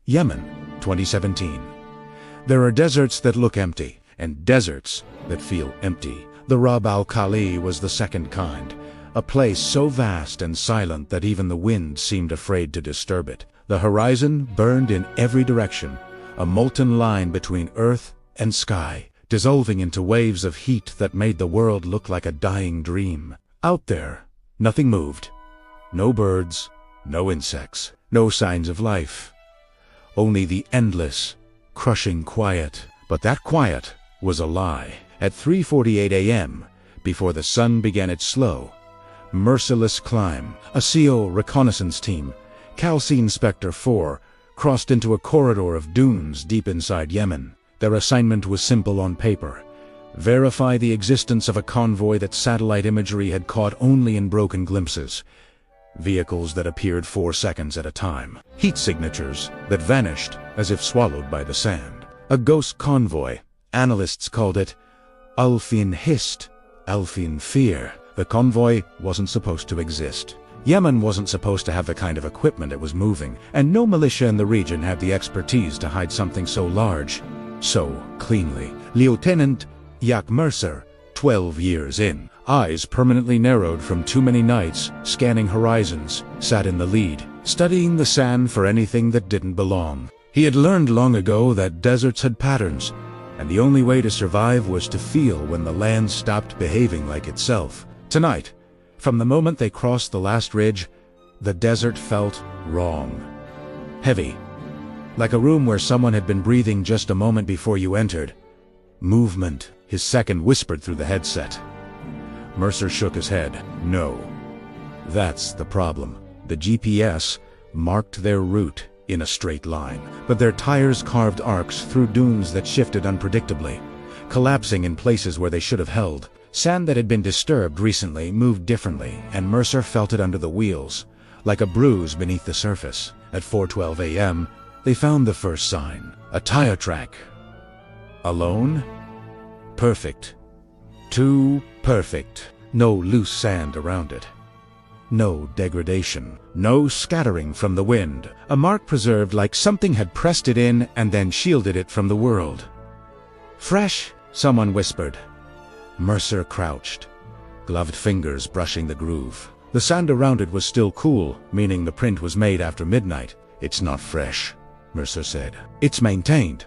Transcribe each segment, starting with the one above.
Yemen, 2017. There are deserts that look empty, and deserts that feel empty. The Rab al-Khali was the second kind, a place so vast and silent that even the wind seemed afraid to disturb it. The horizon burned in every direction, a molten line between earth and sky, dissolving into waves of heat that made the world look like a dying dream. Out there, nothing moved. No birds, no insects, no signs of life. Only the endless, crushing quiet. But that quiet was a lie. At 3:48 a.m., before the sun began its slow, merciless climb, a CO reconnaissance team, Calcine Specter 4, crossed into a corridor of dunes deep inside Yemen. Their assignment was simple on paper: verify the existence of a convoy that satellite imagery had caught only in broken glimpses. Vehicles that appeared 4 seconds at a time. Heat signatures that vanished as if swallowed by the sand. A ghost convoy. Analysts called it Alfin Hist, Alfin Fear. The convoy wasn't supposed to exist. Yemen wasn't supposed to have the kind of equipment it was moving, and no militia in the region had the expertise to hide something so large, so cleanly. Lieutenant Yak Mercer, 12 years in, eyes permanently narrowed from too many nights scanning horizons, sat in the lead, studying the sand for anything that didn't belong. He had learned long ago that deserts had patterns, and the only way to survive was to feel when the land stopped behaving like itself. Tonight, from the moment they crossed the last ridge, the desert felt wrong. Heavy, like a room where someone had been breathing just a moment before you entered. Movement, his second whispered through the headset. Mercer shook his head. No. That's the problem. The GPS marked their route in a straight line, but their tires carved arcs through dunes that shifted unpredictably, collapsing in places where they should have held. Sand that had been disturbed recently moved differently, and Mercer felt it under the wheels, like a bruise beneath the surface. At 4:12 a.m., they found the first sign. A tire track. Alone? Perfect. Too perfect. No loose sand around it. No degradation. No scattering from the wind. A mark preserved like something had pressed it in and then shielded it from the world. Fresh, someone whispered. Mercer crouched, gloved fingers brushing the groove. The sand around it was still cool, meaning the print was made after midnight. It's not fresh, Mercer said. It's maintained.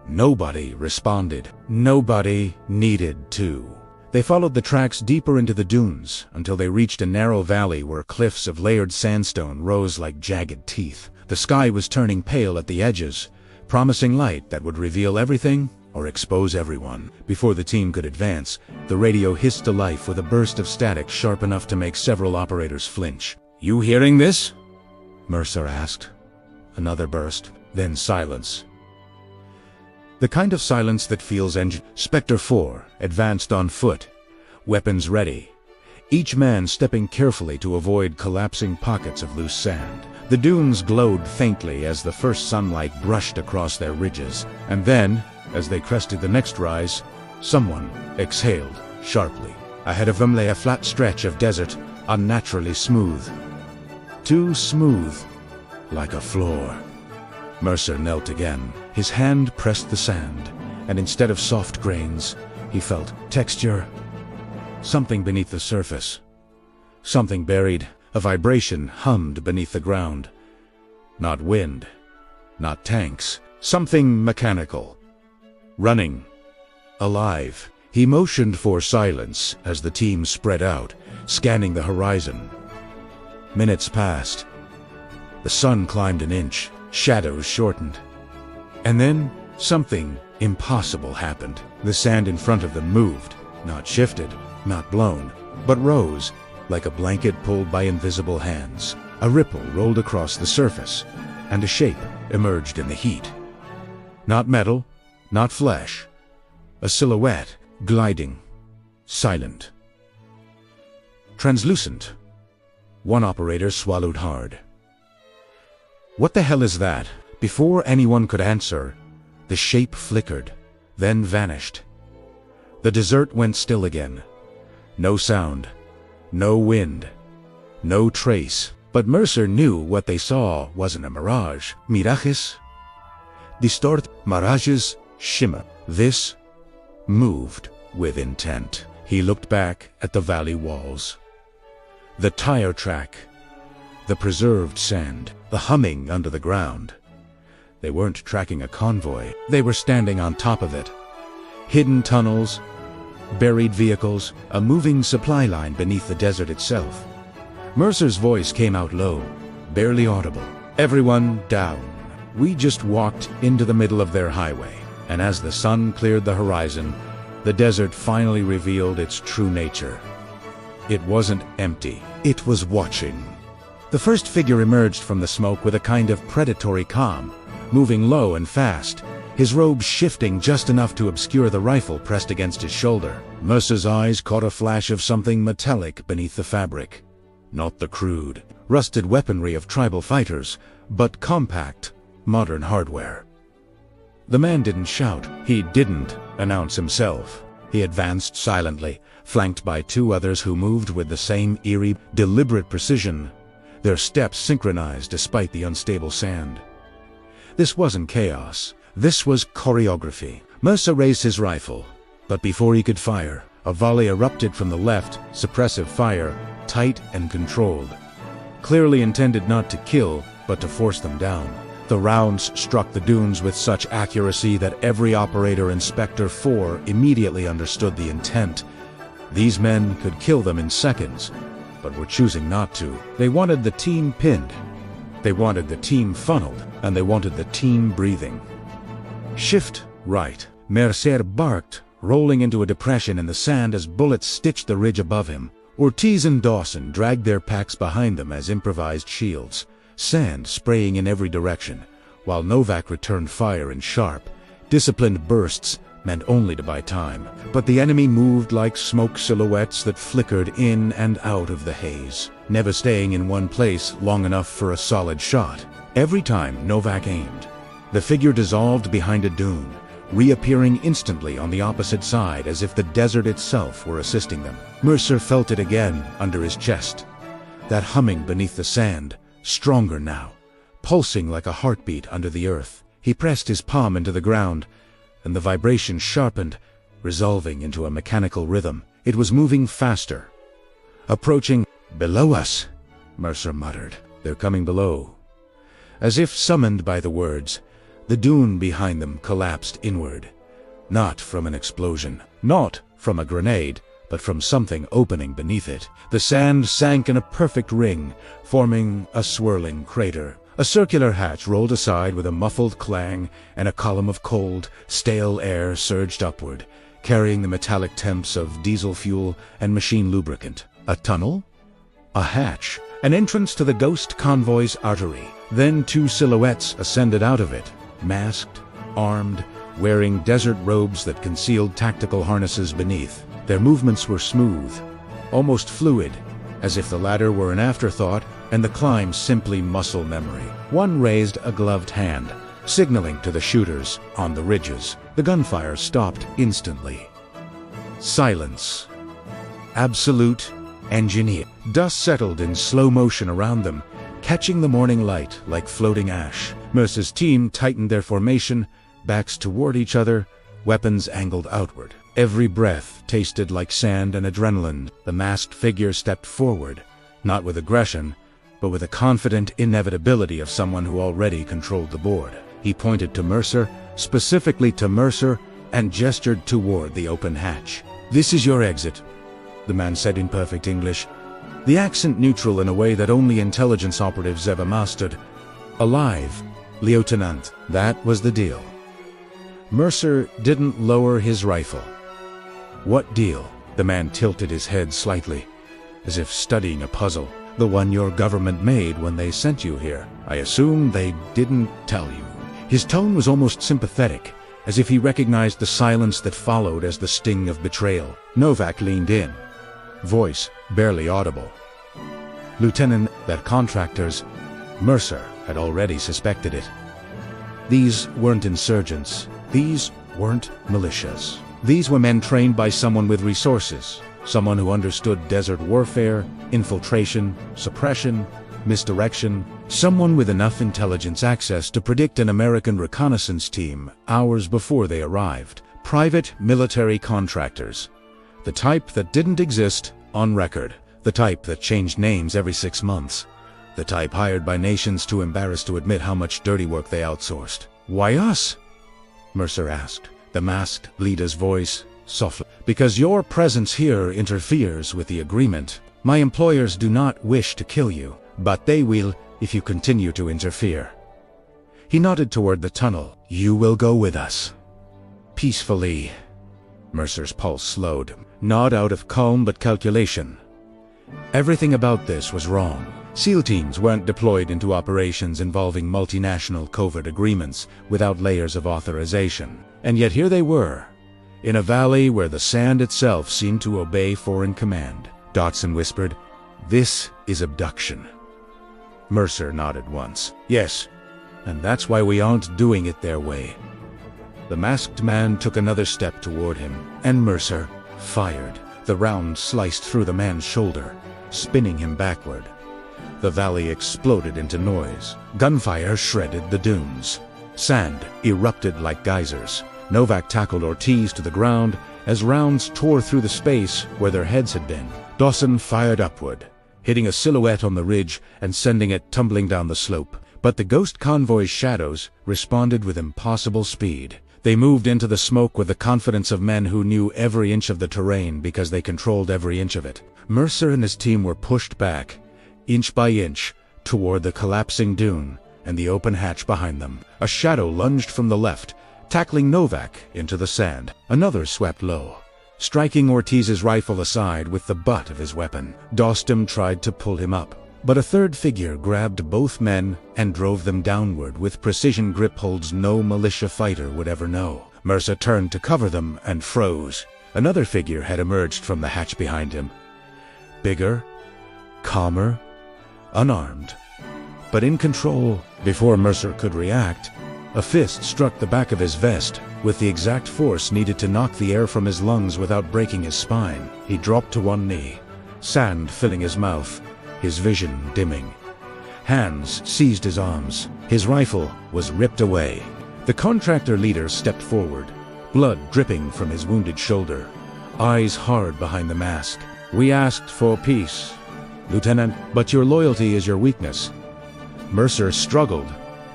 Nobody responded. Nobody needed to. They followed the tracks deeper into the dunes until they reached a narrow valley where cliffs of layered sandstone rose like jagged teeth. The sky was turning pale at the edges, promising light that would reveal everything or expose everyone. Before the team could advance, the radio hissed to life with a burst of static sharp enough to make several operators flinch. "You hearing this?" Mercer asked. Another burst, then silence. The kind of silence that feels Specter 4 advanced on foot, weapons ready, each man stepping carefully to avoid collapsing pockets of loose sand. The dunes glowed faintly as the first sunlight brushed across their ridges, and then, as they crested the next rise, someone exhaled sharply. Ahead of them lay a flat stretch of desert, unnaturally smooth. Too smooth, like a floor. Mercer knelt again. His hand pressed the sand, and instead of soft grains, he felt texture. Something beneath the surface. Something buried. A vibration hummed beneath the ground. Not wind. Not tanks. Something mechanical. Running. Alive. He motioned for silence as the team spread out, scanning the horizon. Minutes passed. The sun climbed an inch. Shadows shortened. And then something impossible happened. The sand in front of them moved, not shifted, not blown, but rose like a blanket pulled by invisible hands. A ripple rolled across the surface, and a shape emerged in the heat. Not metal, not flesh. A silhouette, gliding, silent. Translucent. One operator swallowed hard. "What the hell is that?" Before anyone could answer, the shape flickered, then vanished. The desert went still again. No sound, no wind, no trace. But Mercer knew what they saw wasn't a mirage. Mirages distort, mirages shimmer. This moved with intent. He looked back at the valley walls. The tire track, the preserved sand, the humming under the ground. They weren't tracking a convoy. They were standing on top of it. Hidden tunnels, buried vehicles, a moving supply line beneath the desert itself. Mercer's voice came out low, barely audible. Everyone down. We just walked into the middle of their highway, and as the sun cleared the horizon, the desert finally revealed its true nature. It wasn't empty. It was watching. The first figure emerged from the smoke with a kind of predatory calm, moving low and fast, his robe shifting just enough to obscure the rifle pressed against his shoulder. Mercer's eyes caught a flash of something metallic beneath the fabric. Not the crude, rusted weaponry of tribal fighters, but compact, modern hardware. The man didn't shout. He didn't announce himself. He advanced silently, flanked by two others who moved with the same eerie, deliberate precision, their steps synchronized despite the unstable sand. This wasn't chaos. This was choreography. Mercer raised his rifle, but before he could fire, a volley erupted from the left, suppressive fire, tight and controlled. Clearly intended not to kill, but to force them down. The rounds struck the dunes with such accuracy that every operator in Specter 4 immediately understood the intent. These men could kill them in seconds, but were choosing not to. They wanted the team pinned. They wanted the team funneled, and they wanted the team breathing. Shift right. Mercer barked, rolling into a depression in the sand as bullets stitched the ridge above him. Ortiz and Dawson dragged their packs behind them as improvised shields, sand spraying in every direction, while Novak returned fire in sharp, disciplined bursts meant only to buy time. But the enemy moved like smoke silhouettes that flickered in and out of the haze, never staying in one place long enough for a solid shot. Every time Novak aimed, the figure dissolved behind a dune, reappearing instantly on the opposite side as if the desert itself were assisting them. Mercer felt it again under his chest, that humming beneath the sand, stronger now, pulsing like a heartbeat under the earth. He pressed his palm into the ground, and the vibration sharpened, resolving into a mechanical rhythm. It was moving faster. Approaching. Below us, Mercer muttered. They're coming below. As if summoned by the words, the dune behind them collapsed inward. Not from an explosion, not from a grenade, but from something opening beneath it. The sand sank in a perfect ring, forming a swirling crater. A circular hatch rolled aside with a muffled clang, and a column of cold, stale air surged upward, carrying the metallic temps of diesel fuel and machine lubricant. A tunnel? A hatch. An entrance to the ghost convoy's artery. Then two silhouettes ascended out of it, masked, armed, wearing desert robes that concealed tactical harnesses beneath. Their movements were smooth, almost fluid, as if the ladder were an afterthought and the climb simply muscle memory. One raised a gloved hand, signaling to the shooters on the ridges. The gunfire stopped instantly. Silence. Absolute engineer. Dust settled in slow motion around them, catching the morning light like floating ash. Mercer's team tightened their formation, backs toward each other, weapons angled outward. Every breath tasted like sand and adrenaline. The masked figure stepped forward, not with aggression, but with a confident inevitability of someone who already controlled the board. He pointed to Mercer, specifically to Mercer, and gestured toward the open hatch. "This is your exit," the man said in perfect English, the accent neutral in a way that only intelligence operatives ever mastered. "Alive, Lieutenant." That was the deal. Mercer didn't lower his rifle. "What deal?" The man tilted his head slightly, as if studying a puzzle. "The one your government made when they sent you here. I assume they didn't tell you." His tone was almost sympathetic, as if he recognized the silence that followed as the sting of betrayal. Novak leaned in, voice barely audible. "Lieutenant, that contractors..." Mercer had already suspected it. These weren't insurgents. These weren't militias. These were men trained by someone with resources, someone who understood desert warfare, infiltration, suppression, misdirection. Someone with enough intelligence access to predict an American reconnaissance team hours before they arrived. Private military contractors. The type that didn't exist on record. The type that changed names every 6 months. The type hired by nations too embarrassed to admit how much dirty work they outsourced. "Why us?" Mercer asked, the masked leader's voice softly. "Because your presence here interferes with the agreement. My employers do not wish to kill you, but they will if you continue to interfere." He nodded toward the tunnel. "You will go with us." "Peacefully." Mercer's pulse slowed, not out of calm but calculation. Everything about this was wrong. SEAL teams weren't deployed into operations involving multinational covert agreements without layers of authorization. And yet here they were, in a valley where the sand itself seemed to obey foreign command. Dotson whispered, "This is abduction." Mercer nodded once. "Yes, and that's why we aren't doing it their way." The masked man took another step toward him, and Mercer fired. The round sliced through the man's shoulder, spinning him backward. The valley exploded into noise. Gunfire shredded the dunes. Sand erupted like geysers. Novak tackled Ortiz to the ground as rounds tore through the space where their heads had been. Dawson fired upward, hitting a silhouette on the ridge and sending it tumbling down the slope. But the ghost convoy's shadows responded with impossible speed. They moved into the smoke with the confidence of men who knew every inch of the terrain because they controlled every inch of it. Mercer and his team were pushed back, inch by inch, toward the collapsing dune and the open hatch behind them. A shadow lunged from the left, tackling Novak into the sand. Another swept low, striking Ortiz's rifle aside with the butt of his weapon. Dostum tried to pull him up, but a third figure grabbed both men and drove them downward with precision grip holds no militia fighter would ever know. Mercer turned to cover them and froze. Another figure had emerged from the hatch behind him. Bigger, calmer, unarmed, but in control. Before Mercer could react, a fist struck the back of his vest with the exact force needed to knock the air from his lungs without breaking his spine. He dropped to one knee, sand filling his mouth, his vision dimming. Hands seized his arms. His rifle was ripped away. The contractor leader stepped forward, blood dripping from his wounded shoulder, eyes hard behind the mask. "We asked for peace, Lieutenant, but your loyalty is your weakness." Mercer struggled,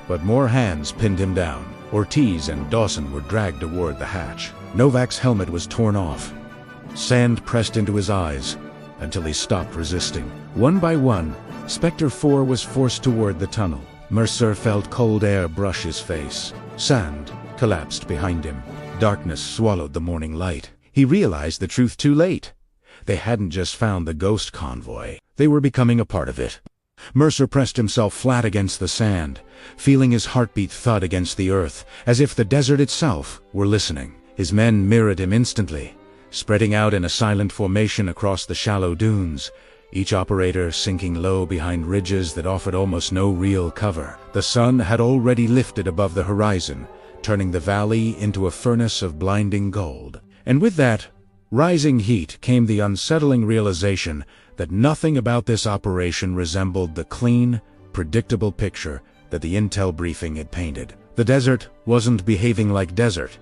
but more hands pinned him down. Ortiz and Dawson were dragged toward the hatch. Novak's helmet was torn off. Sand pressed into his eyes until he stopped resisting. One by one, Specter 4 was forced toward the tunnel. Mercer felt cold air brush his face. Sand collapsed behind him. Darkness swallowed the morning light. He realized the truth too late. They hadn't just found the ghost convoy. They were becoming a part of it. Mercer pressed himself flat against the sand, feeling his heartbeat thud against the earth, as if the desert itself were listening. His men mirrored him instantly, spreading out in a silent formation across the shallow dunes, each operator sinking low behind ridges that offered almost no real cover. The sun had already lifted above the horizon, turning the valley into a furnace of blinding gold. And with that rising heat came the unsettling realization that nothing about this operation resembled the clean, predictable picture that the intel briefing had painted. The desert wasn't behaving like desert.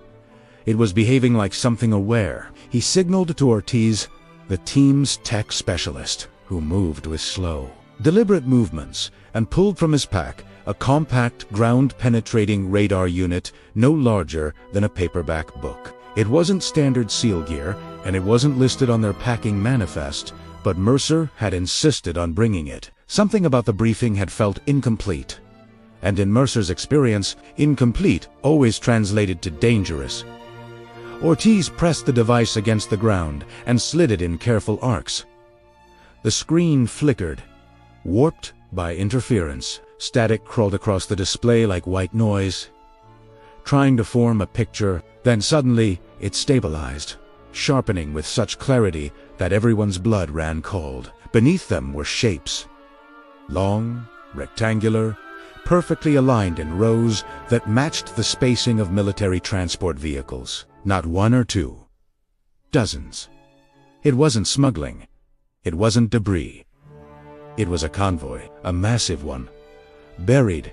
It was behaving like something aware. He signaled to Ortiz, the team's tech specialist, who moved with slow, deliberate movements, and pulled from his pack a compact, ground-penetrating radar unit no larger than a paperback book. It wasn't standard SEAL gear, and it wasn't listed on their packing manifest, but Mercer had insisted on bringing it. Something about the briefing had felt incomplete. And in Mercer's experience, incomplete always translated to dangerous. Ortiz pressed the device against the ground and slid it in careful arcs. The screen flickered, warped by interference. Static crawled across the display like white noise, trying to form a picture. Then suddenly it stabilized, sharpening with such clarity that everyone's blood ran cold. Beneath them were shapes, long, rectangular, perfectly aligned in rows that matched the spacing of military transport vehicles. Not one or two. Dozens. It wasn't smuggling. It wasn't debris. It was a convoy, a massive one. Buried,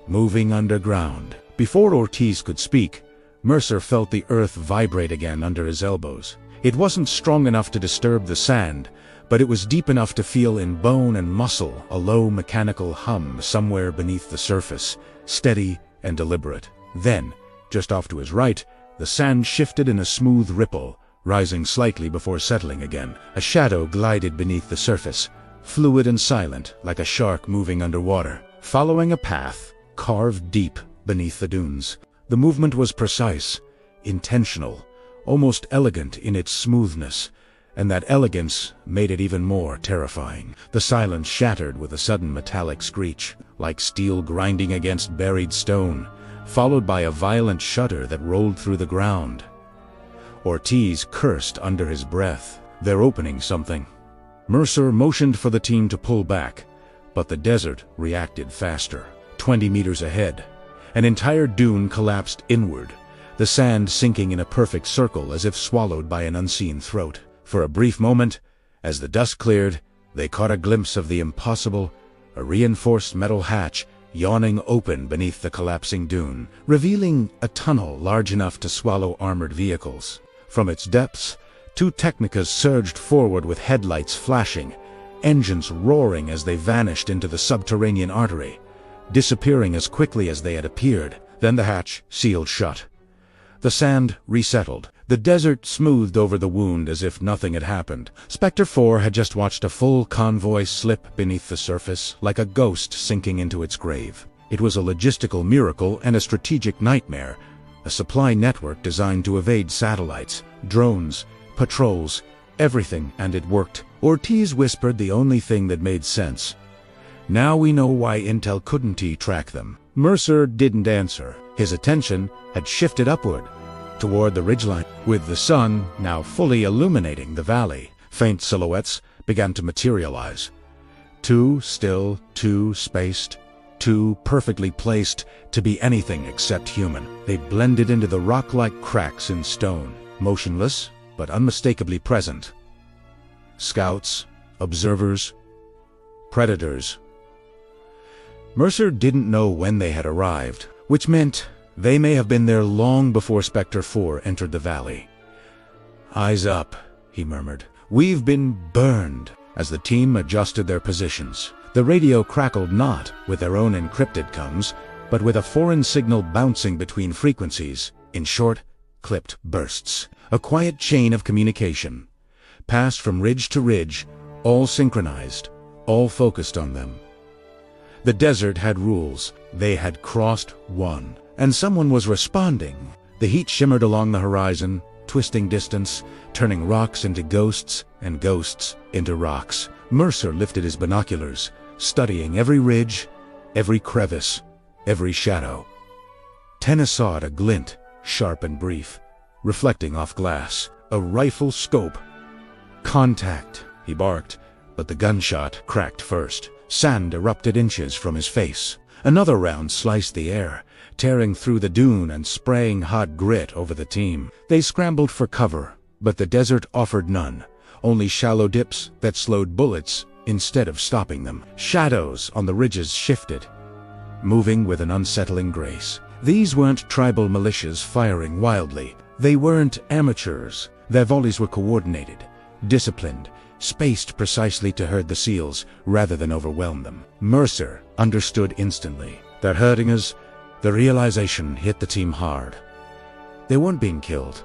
moving underground. Before Ortiz could speak, Mercer felt the earth vibrate again under his elbows. It wasn't strong enough to disturb the sand, but it was deep enough to feel in bone and muscle a low mechanical hum somewhere beneath the surface, steady and deliberate. Then, just off to his right, the sand shifted in a smooth ripple, rising slightly before settling again. A shadow glided beneath the surface, fluid and silent, like a shark moving underwater, following a path carved deep beneath the dunes. The movement was precise, intentional, almost elegant in its smoothness, and that elegance made it even more terrifying. The silence shattered with a sudden metallic screech, like steel grinding against buried stone, followed by a violent shudder that rolled through the ground. Ortiz cursed under his breath. They're opening something. Mercer motioned for the team to pull back, but the desert reacted faster. 20 meters ahead, an entire dune collapsed inward, the sand sinking in a perfect circle as if swallowed by an unseen throat. For a brief moment, as the dust cleared, they caught a glimpse of the impossible, a reinforced metal hatch yawning open beneath the collapsing dune, revealing a tunnel large enough to swallow armored vehicles. From its depths, two Technicas surged forward with headlights flashing, engines roaring as they vanished into the subterranean artery, disappearing as quickly as they had appeared. Then the hatch sealed shut. The sand resettled. The desert smoothed over the wound as if nothing had happened. Specter 4 had just watched a full convoy slip beneath the surface, like a ghost sinking into its grave. It was a logistical miracle and a strategic nightmare, a supply network designed to evade satellites, drones, patrols, everything, and it worked. Ortiz whispered the only thing that made sense. Now we know why Intel couldn't track them. Mercer didn't answer. His attention had shifted upward, toward the ridgeline. With the sun now fully illuminating the valley, faint silhouettes began to materialize. Too still, too spaced, too perfectly placed to be anything except human. They blended into the rock-like cracks in stone, motionless but unmistakably present. Scouts, observers, predators. Mercer didn't know when they had arrived, which meant they may have been there long before Specter 4 entered the valley. "Eyes up," he murmured. "We've been burned." As the team adjusted their positions, the radio crackled not with their own encrypted comms, but with a foreign signal bouncing between frequencies, in short, clipped bursts. A quiet chain of communication, passed from ridge to ridge, all synchronized, all focused on them. The desert had rules. They had crossed one, and someone was responding. The heat shimmered along the horizon, twisting distance, turning rocks into ghosts and ghosts into rocks. Mercer lifted his binoculars, studying every ridge, every crevice, every shadow. Tenna saw it a glint, sharp and brief, reflecting off glass. A rifle scope. "Contact," he barked, but the gunshot cracked first. Sand erupted inches from his face. Another round sliced the air, tearing through the dune and spraying hot grit over the team. They scrambled for cover, but the desert offered none, only shallow dips that slowed bullets instead of stopping them. Shadows on the ridges shifted, moving with an unsettling grace. These weren't tribal militias firing wildly. They weren't amateurs. Their volleys were coordinated, disciplined, spaced precisely to herd the seals rather than overwhelm them. Mercer understood instantly. They're hurting us. The realization hit the team hard. They weren't being killed.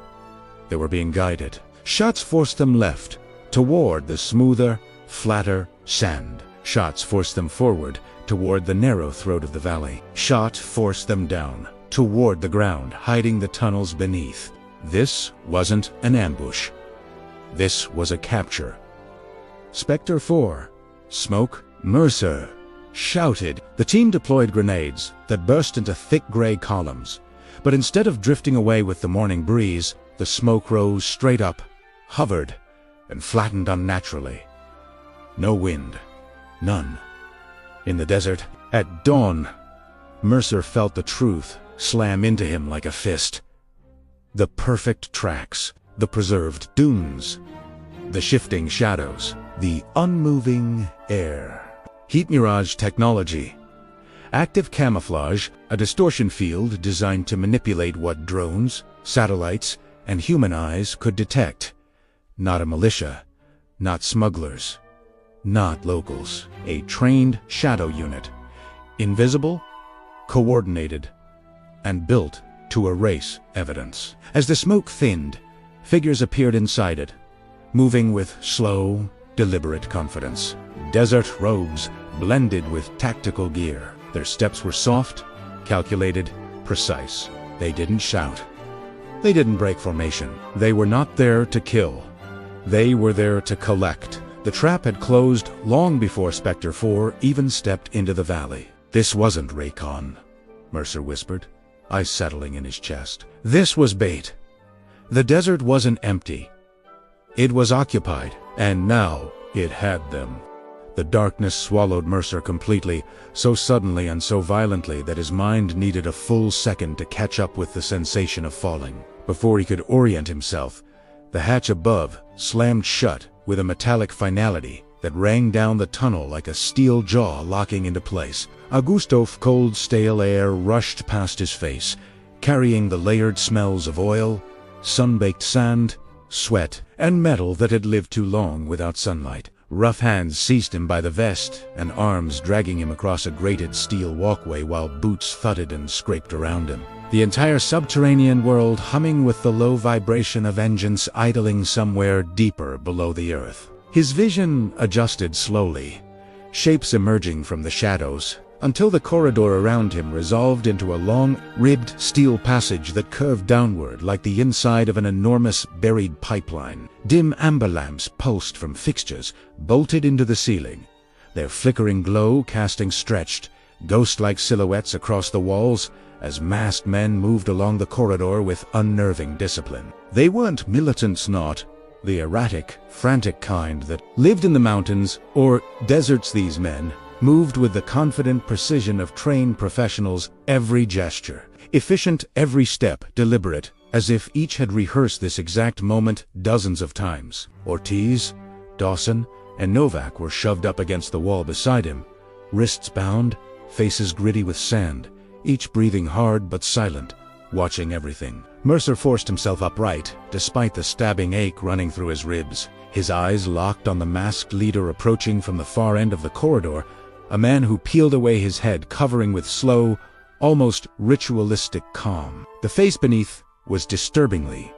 They were being guided. Shots forced them left, toward the smoother, flatter sand. Shots forced them forward, toward the narrow throat of the valley. Shot forced them down, toward the ground, hiding the tunnels beneath. This wasn't an ambush. This was a capture. Specter 4. Smoke. Mercer shouted. The team deployed grenades that burst into thick gray columns. But instead of drifting away with the morning breeze, the smoke rose straight up, hovered, and flattened unnaturally. No wind. None. In the desert, at dawn, Mercer felt the truth slam into him like a fist. The perfect tracks, the preserved dunes, the shifting shadows, the unmoving air. Heat mirage technology. Active camouflage, a distortion field designed to manipulate what drones, satellites, and human eyes could detect. Not a militia, not smugglers, not locals. A trained shadow unit. Invisible, coordinated, and built to erase evidence. As the smoke thinned, figures appeared inside it, moving with slow, deliberate confidence. Desert robes blended with tactical gear. Their steps were soft, calculated, precise. They didn't shout. They didn't break formation. They were not there to kill. They were there to collect. The trap had closed long before Specter 4 even stepped into the valley. This wasn't Raycon, Mercer whispered, ice settling in his chest. This was bait. The desert wasn't empty. It was occupied, and now it had them. The darkness swallowed Mercer completely, so suddenly and so violently that his mind needed a full second to catch up with the sensation of falling. Before he could orient himself, the hatch above slammed shut with a metallic finality that rang down the tunnel like a steel jaw locking into place. A gust of cold, stale air rushed past his face, carrying the layered smells of oil, sun-baked sand, sweat, and metal that had lived too long without sunlight. Rough hands seized him by the vest, and arms dragging him across a grated steel walkway while boots thudded and scraped around him. The entire subterranean world humming with the low vibration of engines idling somewhere deeper below the earth. His vision adjusted slowly, shapes emerging from the shadows, until the corridor around him resolved into a long, ribbed steel passage that curved downward like the inside of an enormous buried pipeline. Dim amber lamps pulsed from fixtures, bolted into the ceiling, their flickering glow casting stretched, ghost-like silhouettes across the walls as masked men moved along the corridor with unnerving discipline. They weren't militants, not the erratic, frantic kind that lived in the mountains or deserts. These men moved with the confident precision of trained professionals, every gesture efficient, every step deliberate, as if each had rehearsed this exact moment dozens of times. Ortiz, Dawson, and Novak were shoved up against the wall beside him, wrists bound, faces gritty with sand, each breathing hard but silent, watching everything. Mercer forced himself upright, despite the stabbing ache running through his ribs. His eyes locked on the masked leader approaching from the far end of the corridor, a man who peeled away his head, covering with slow, almost ritualistic calm. The face beneath was disturbingly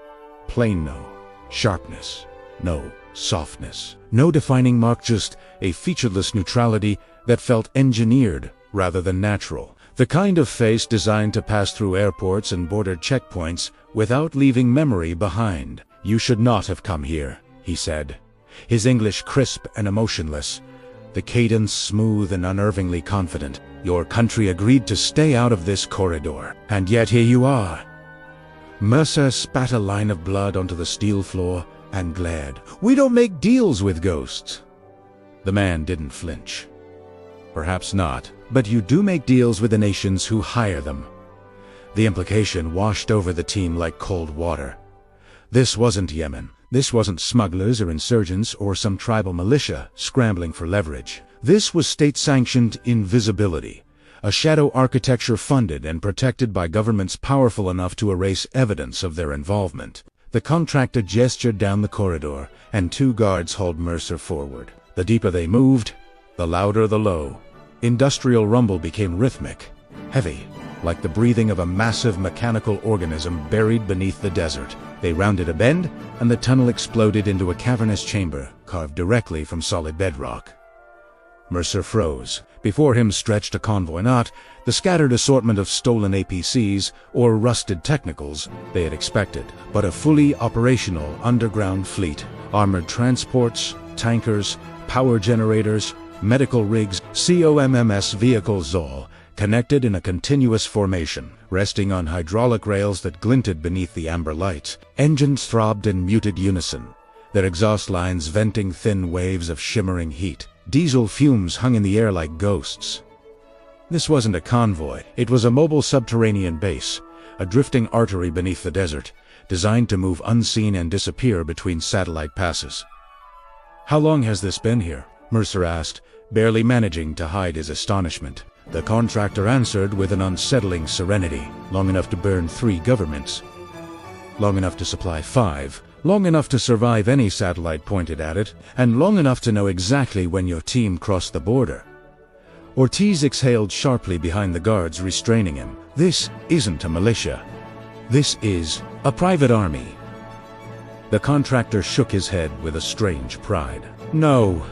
plain. No sharpness, no softness, no defining mark, just a featureless neutrality that felt engineered rather than natural. The kind of face designed to pass through airports and border checkpoints without leaving memory behind. "You should not have come here," he said, his English crisp and emotionless, the cadence smooth and unnervingly confident. "Your country agreed to stay out of this corridor, and yet here you are." Mercer spat a line of blood onto the steel floor and glared. "We don't make deals with ghosts." The man didn't flinch. "Perhaps not, but you do make deals with the nations who hire them." The implication washed over the team like cold water. This wasn't Yemen. This wasn't smugglers or insurgents or some tribal militia scrambling for leverage. This was state-sanctioned invisibility, a shadow architecture funded and protected by governments powerful enough to erase evidence of their involvement. The contractor gestured down the corridor, and two guards hauled Mercer forward. The deeper they moved, the louder the low. Industrial rumble became rhythmic, heavy, like the breathing of a massive mechanical organism buried beneath the desert. They rounded a bend, and the tunnel exploded into a cavernous chamber carved directly from solid bedrock. Mercer froze. Before him stretched a convoy, not the scattered assortment of stolen APCs or rusted technicals they had expected, but a fully operational underground fleet. Armored transports, tankers, power generators, medical rigs, COMMS vehicles, all connected in a continuous formation, resting on hydraulic rails that glinted beneath the amber lights. Engines throbbed in muted unison, their exhaust lines venting thin waves of shimmering heat. Diesel fumes hung in the air like ghosts. This wasn't a convoy. It was a mobile subterranean base, a drifting artery beneath the desert, designed to move unseen and disappear between satellite passes. "How long has this been here?" Mercer asked, barely managing to hide his astonishment. The contractor answered with an unsettling serenity, long enough to burn 3 governments. Long enough to supply 5, long enough to survive any satellite pointed at it, and long enough to know exactly when your team crossed the border. Ortiz exhaled sharply behind the guards restraining him. This isn't a militia. This is a private army. The contractor shook his head with a strange pride. No.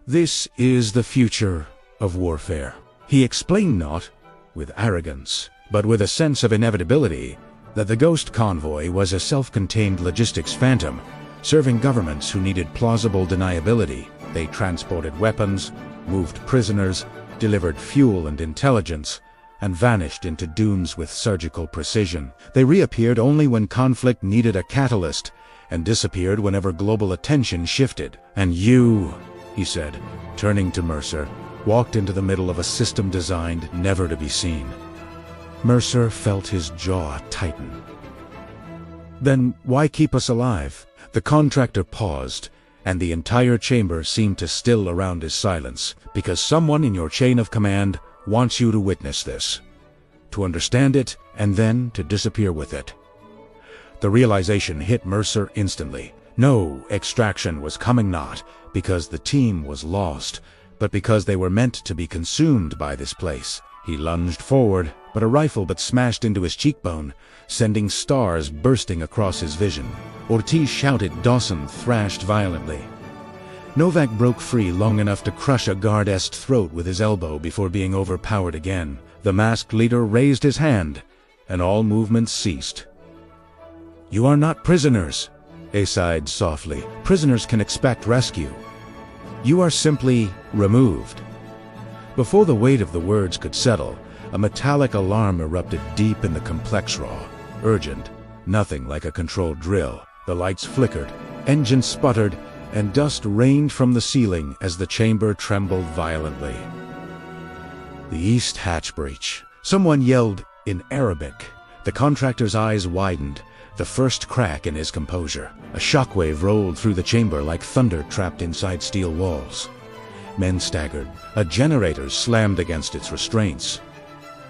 This is the future of warfare. He explained not with arrogance, but with a sense of inevitability, that the Ghost Convoy was a self-contained logistics phantom, serving governments who needed plausible deniability. They transported weapons, moved prisoners, delivered fuel and intelligence, and vanished into dunes with surgical precision. They reappeared only when conflict needed a catalyst, and disappeared whenever global attention shifted. And you, he said, turning to Mercer, walked into the middle of a system designed never to be seen. Mercer felt his jaw tighten. Then why keep us alive? The contractor paused, and the entire chamber seemed to still around his silence, because someone in your chain of command wants you to witness this, to understand it, and then to disappear with it. The realization hit Mercer instantly. No extraction was coming, not because the team was lost, but because they were meant to be consumed by this place. He lunged forward, but a rifle smashed into his cheekbone, sending stars bursting across his vision. Ortiz shouted. Dawson thrashed violently. Novak broke free long enough to crush a guard's throat with his elbow before being overpowered again. The masked leader raised his hand, and all movement ceased. "You are not prisoners," he sighed softly. "Prisoners can expect rescue. You are simply removed." Before the weight of the words could settle, a metallic alarm erupted deep in the complex raw. Urgent, nothing like a controlled drill. The lights flickered, engines sputtered, and dust rained from the ceiling as the chamber trembled violently. The east hatch breach. Someone yelled in Arabic. The contractor's eyes widened, the first crack in his composure. A shockwave rolled through the chamber like thunder trapped inside steel walls. Men staggered. A generator slammed against its restraints.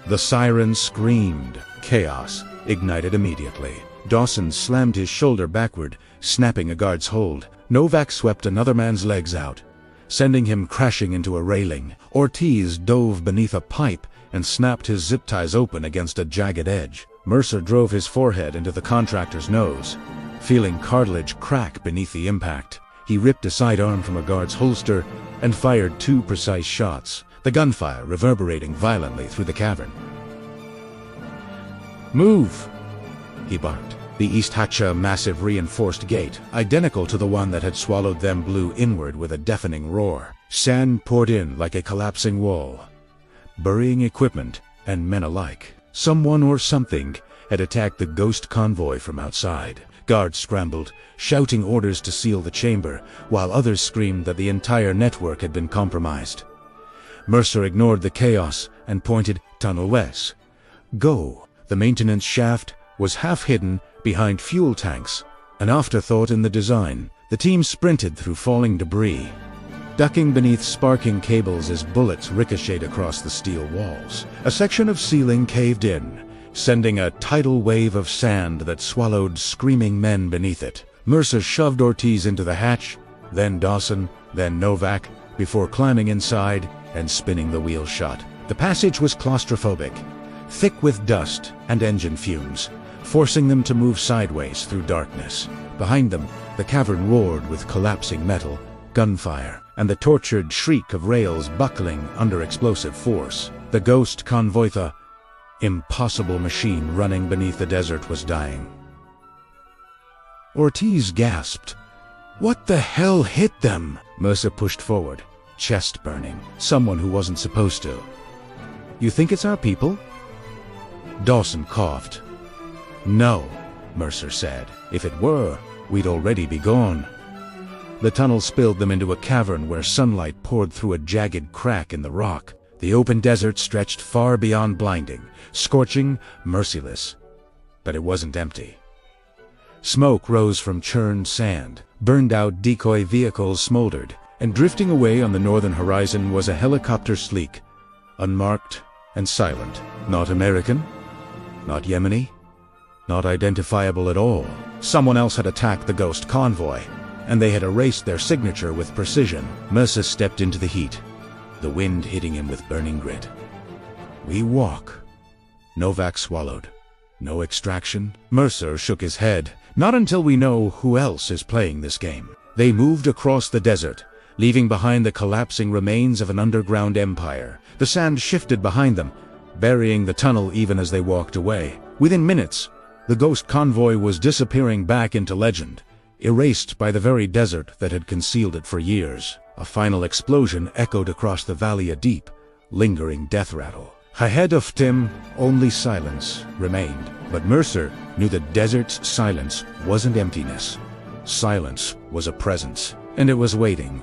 The siren screamed. Chaos ignited immediately. Dawson slammed his shoulder backward, snapping a guard's hold. Novak swept another man's legs out, sending him crashing into a railing. Ortiz dove beneath a pipe and snapped his zip ties open against a jagged edge. Mercer drove his forehead into the contractor's nose, feeling cartilage crack beneath the impact. He ripped a sidearm from a guard's holster and fired 2 precise shots, the gunfire reverberating violently through the cavern. "Move!" he barked. The east hatch, a massive reinforced gate, identical to the one that had swallowed them, blew inward with a deafening roar. Sand poured in like a collapsing wall, burying equipment and men alike. Someone or something had attacked the Ghost Convoy from outside. Guards scrambled, shouting orders to seal the chamber, while others screamed that the entire network had been compromised. Mercer ignored the chaos and pointed Tunnel West. Go. The maintenance shaft was half hidden behind fuel tanks, an afterthought in the design. The team sprinted through falling debris, ducking beneath sparking cables as bullets ricocheted across the steel walls. A section of ceiling caved in, sending a tidal wave of sand that swallowed screaming men beneath it. Mercer shoved Ortiz into the hatch, then Dawson, then Novak, before climbing inside and spinning the wheel shut. The passage was claustrophobic, thick with dust and engine fumes, forcing them to move sideways through darkness. Behind them, the cavern roared with collapsing metal, gunfire, and the tortured shriek of rails buckling under explosive force. The Ghost Convoy, the impossible machine running beneath the desert, was dying. Ortiz gasped. "What the hell hit them?" Mercer pushed forward, chest burning. "Someone who wasn't supposed to." "You think it's our people?" Dawson coughed. "No," Mercer said. "If it were, we'd already be gone." The tunnel spilled them into a cavern where sunlight poured through a jagged crack in the rock. The open desert stretched far beyond, blinding, scorching, merciless. But it wasn't empty. Smoke rose from churned sand. Burned-out decoy vehicles smoldered, and drifting away on the northern horizon was a helicopter, sleek, unmarked, and silent. Not American, not Yemeni, not identifiable at all. Someone else had attacked the ghost convoy, and they had erased their signature with precision. Mercer stepped into the heat, the wind hitting him with burning grit. "We walk." Novak swallowed. "No extraction?" Mercer shook his head. "Not until we know who else is playing this game." They moved across the desert, leaving behind the collapsing remains of an underground empire. The sand shifted behind them, burying the tunnel even as they walked away. Within minutes, the ghost convoy was disappearing back into legend, erased by the very desert that had concealed it for years. A final explosion echoed across the valley, a deep, lingering death rattle. Ahead of Tim, only silence remained. But Mercer knew the desert's silence wasn't emptiness. Silence was a presence, and it was waiting.